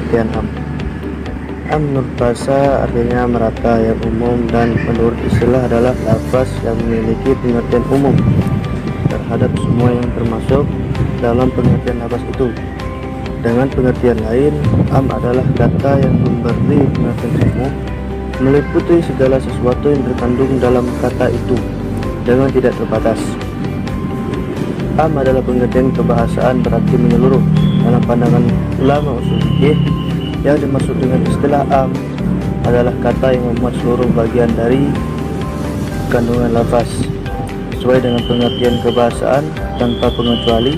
pengertian am. Am menurut bahasa artinya merata, yang umum, dan menurut istilah adalah lafaz yang memiliki pengertian umum terhadap semua yang termasuk dalam pengertian lafaz itu. Dengan pengertian lain, am adalah kata yang memberi pengertian umum, meliputi segala sesuatu yang terkandung dalam kata itu dengan tidak terbatas. Am adalah pengertian kebahasaan, berarti menyeluruh. Dalam pandangan ulama usul fikih, yang dimaksud dengan istilah am adalah kata yang memuat seluruh bagian dari kandungan lafaz sesuai dengan pengertian kebahasaan tanpa pengecuali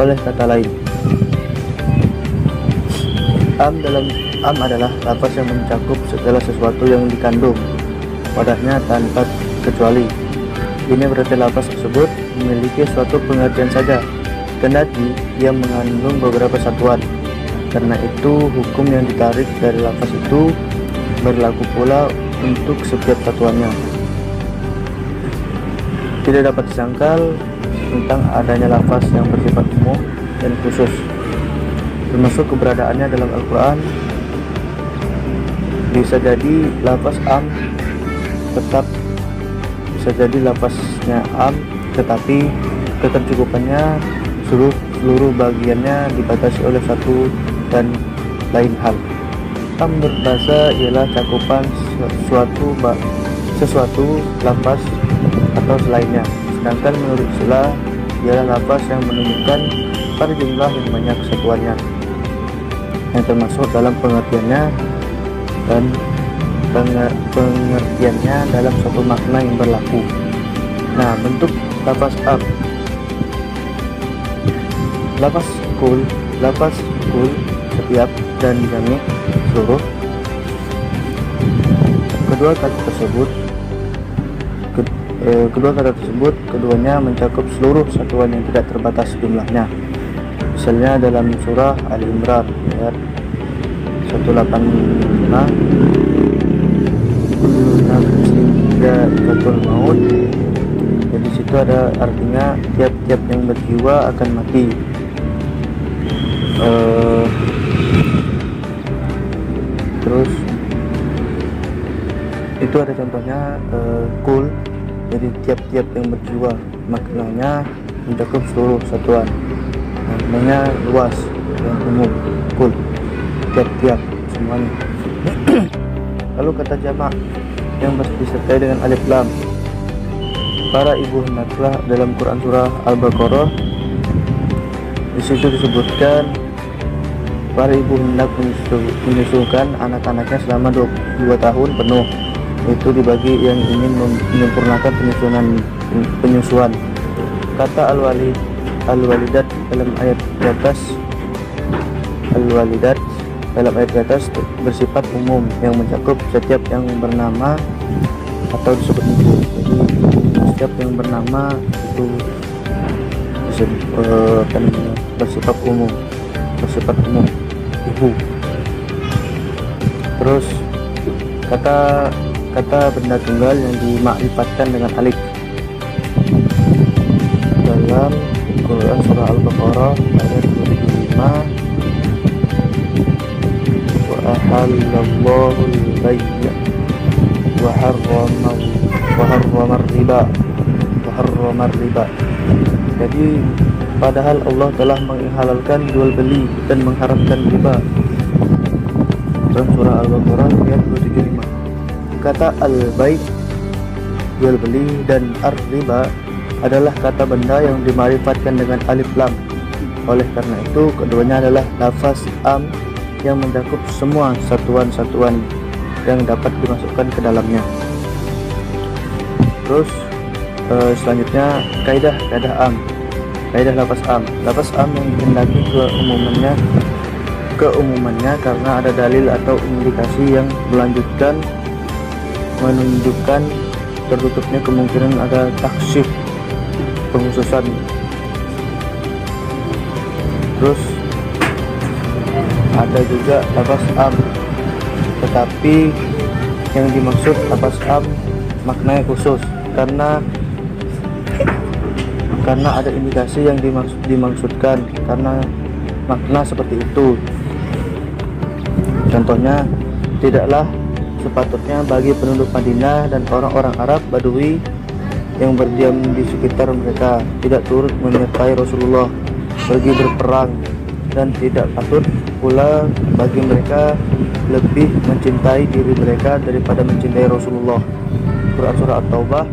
oleh kata lain. Am adalah lafaz yang mencakup segala sesuatu yang dikandung padanya tanpa kecuali. Ini berarti lafaz tersebut memiliki suatu pengertian saja, kendati ia mengandung beberapa satuan. Karena itu, hukum yang ditarik dari lafaz itu berlaku pula untuk setiap satuannya. Tidak dapat disangkal tentang adanya lafaz yang bersifat umum dan khusus, termasuk keberadaannya dalam Al-Quran. Bisa jadi lafaz am tetap bisa jadi lafaznya am, tetapi ketercukupannya seluruh bagiannya dibatasi oleh satu dan lain hal. Am menurut bahasa ialah cakupan sesuatu lafaz atau selainnya, sedangkan menurut istilah ialah lafaz yang menunjukkan pada jumlah yang banyak satuannya yang termasuk dalam pengertiannya dan pengertiannya dalam suatu makna yang berlaku. Nah, bentuk lafaz am: lafaz kul, setiap, dan jami', seluruh. Kedua kata tersebut keduanya mencakup seluruh satuan yang tidak terbatas jumlahnya. Misalnya dalam surah Al-Imran ayat 185, kullu nafsin dha'iqatul maut. Jadi situ ada artinya tiap-tiap yang berjiwa akan mati. Terus itu ada contohnya kul, jadi tiap-tiap yang berjiwa, maknanya mencakup seluruh satuan, maknanya luas dan umum. Kul, tiap-tiap, semuanya. Lalu kata jamak yang disertai dengan alif lam: para ibu hendaklah. Dalam Quran surah Al-Baqarah, di situ disebutkan para ibu hendak menyusukan anak-anaknya selama 2 tahun penuh. Itu dibagi yang ingin menyempurnakan penyusuan. Kata al-walidat dalam ayat di atas bersifat umum yang mencakup setiap yang bernama atau disebut ibu. Jadi setiap yang bernama itu bersifat umum ibu. Terus kata benda tunggal yang dimakrifatkan dengan alif dalam Quran surah Al-Baqarah ayat 25, wa ahallallahu al-bay'a wa harrama riba. Jadi padahal Allah telah menghalalkan jual beli dan mengharamkan riba. Dalam surah Al-Baqarah ayat 275. Kata al-bai', jual beli, dan ar-riba adalah kata benda yang dimarifatkan dengan alif lam. Oleh karena itu keduanya adalah lafaz am yang mencakup semua satuan-satuan yang dapat dimasukkan ke dalamnya. Terus selanjutnya kaidah am. Kaidah lafaz am yang dikehendaki keumumannya karena ada dalil atau indikasi yang menunjukkan tertutupnya kemungkinan ada taksif, penghususan. Terus ada juga lafaz am, tetapi yang dimaksud lafaz am maknanya khusus karena ada indikasi yang dimaksudkan karena makna seperti itu. Contohnya, tidaklah sepatutnya bagi penduduk Madinah dan orang-orang Arab Badui yang berdiam di sekitar mereka tidak turut menyertai Rasulullah pergi berperang, dan tidak patut pula bagi mereka lebih mencintai diri mereka daripada mencintai Rasulullah. Quran Surah At-Taubah.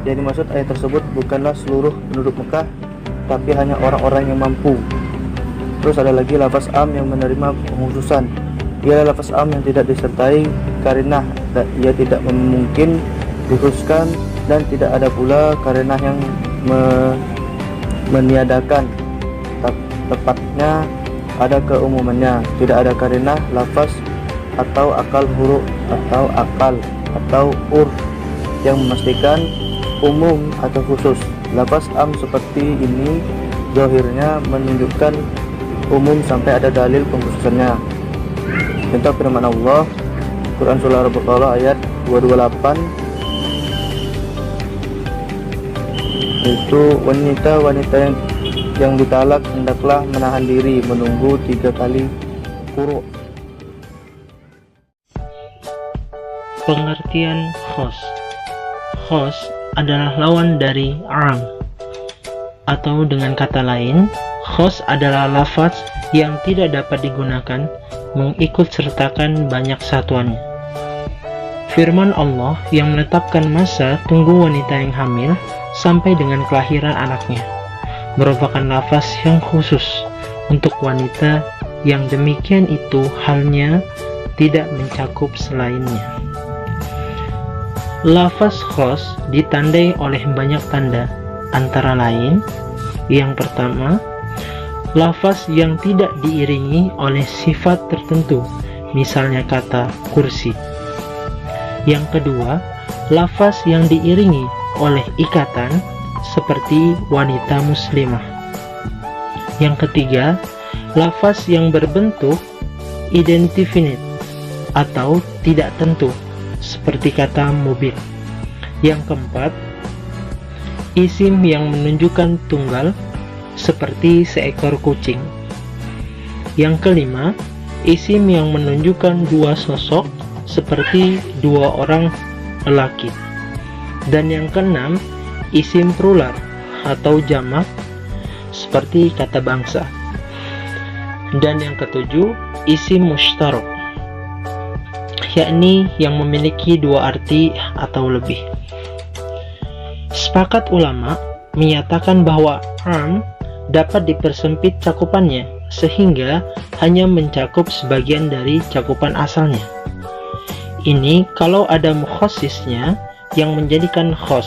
Yang dimaksud ayat tersebut bukanlah seluruh penduduk Mekah, tapi hanya orang-orang yang mampu. Terus ada lagi lafaz am yang menerima penghususan. Ialah lafaz am yang tidak disertai karinah, ia tidak mungkin dikhususkan, dan tidak ada pula karinah yang meniadakan. Tepatnya ada keumumannya, tidak ada karinah lafaz atau akal huruf atau akal atau urf yang memastikan umum atau khusus. Lafaz am seperti ini zahirnya menunjukkan umum sampai ada dalil pengkhususannya. Contoh firman Allah Quran Surah Al-Baqarah ayat 228, itu wanita-wanita yang ditalak hendaklah menahan diri menunggu 3 kali quru'. Pengertian khos. Khos adalah lawan dari am, atau dengan kata lain, khos adalah lafaz yang tidak dapat digunakan mengikut sertakan banyak satuannya. Firman Allah yang menetapkan masa tunggu wanita yang hamil sampai dengan kelahiran anaknya merupakan lafaz yang khusus untuk wanita, yang demikian itu halnya tidak mencakup selainnya. Lafaz khos ditandai oleh banyak tanda, antara lain, yang pertama, lafaz yang tidak diiringi oleh sifat tertentu, misalnya kata kursi. Yang kedua, lafaz yang diiringi oleh ikatan, seperti wanita muslimah. Yang ketiga, lafaz yang berbentuk indefinite atau tidak tentu, seperti kata mobil. Yang keempat, isim yang menunjukkan tunggal, seperti seekor kucing. Yang kelima, isim yang menunjukkan 2 sosok, seperti 2 orang lelaki. Dan yang keenam, isim plural atau jamak, seperti kata bangsa. Dan yang ketujuh, isim mushtarak, yakni yang memiliki 2 arti atau lebih. Sepakat ulama menyatakan bahwa am dapat dipersempit cakupannya sehingga hanya mencakup sebagian dari cakupan asalnya. Ini kalau ada mukhasisnya yang menjadikan khos.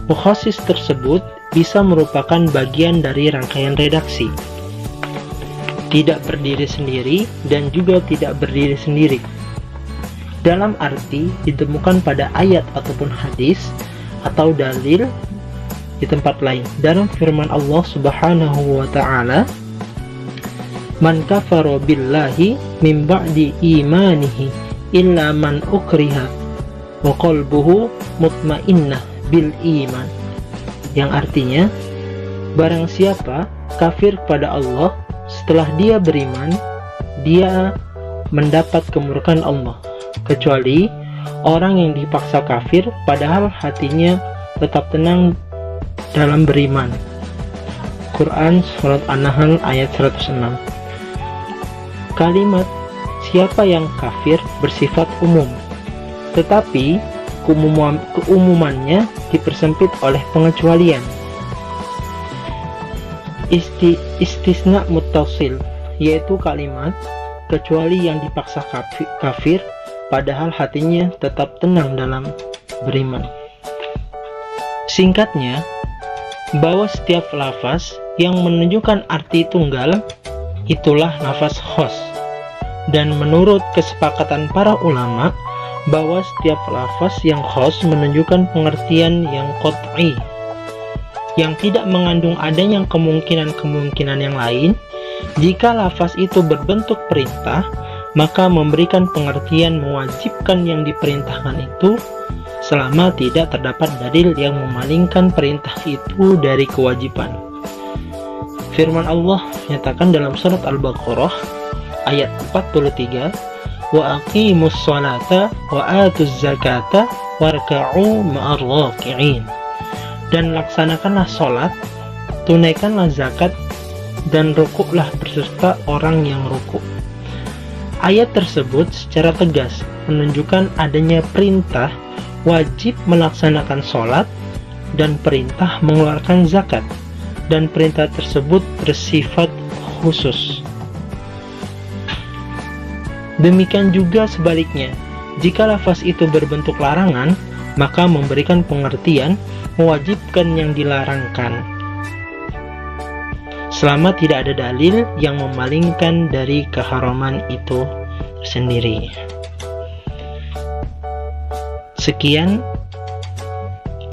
Mukhasis tersebut bisa merupakan bagian dari rangkaian redaksi, tidak berdiri sendiri dan juga tidak berdiri sendiri. Dalam arti ditemukan pada ayat ataupun hadis atau dalil di tempat lain. Dalam firman Allah Subhanahu wa taala, "Man kafara billahi min ba'di imanihi illa man ukriha wa qalbuhu mutmainnah bil iman." Yang artinya, barang siapa kafir pada Allah setelah dia beriman, dia mendapat kemurkaan Allah, kecuali orang yang dipaksa kafir padahal hatinya tetap tenang dalam beriman. Quran Surat An-Nahl ayat 106. Kalimat siapa yang kafir bersifat umum, tetapi keumumannya dipersempit oleh pengecualian. Istisna muttasil, yaitu kalimat kecuali yang dipaksa kafir padahal hatinya tetap tenang dalam beriman. Singkatnya, bahwa setiap lafaz yang menunjukkan arti tunggal itulah lafaz khos, dan menurut kesepakatan para ulama bahwa setiap lafaz yang khos menunjukkan pengertian yang qat'i, yang tidak mengandung adanya kemungkinan-kemungkinan yang lain. Jika lafaz itu berbentuk perintah, maka memberikan pengertian mewajibkan yang diperintahkan itu, selama tidak terdapat dalil yang memalingkan perintah itu dari kewajiban. Firman Allah menyatakan dalam surat Al-Baqarah ayat 43, wa aqimus sholata wa atuz zakata warka'u ma'ar raki'in. Dan laksanakanlah sholat, tunaikanlah zakat, dan rukuklah berserta orang yang rukuk. Ayat tersebut secara tegas menunjukkan adanya perintah wajib melaksanakan sholat dan perintah mengeluarkan zakat, dan perintah tersebut bersifat khusus. Demikian juga sebaliknya, jika lafaz itu berbentuk larangan, maka memberikan pengertian mewajibkan yang dilarangkan, selama tidak ada dalil yang memalingkan dari keharaman itu sendiri. Sekian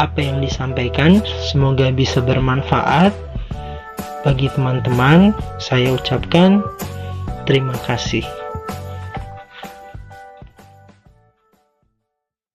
apa yang disampaikan, semoga bisa bermanfaat bagi teman-teman. Saya ucapkan terima kasih.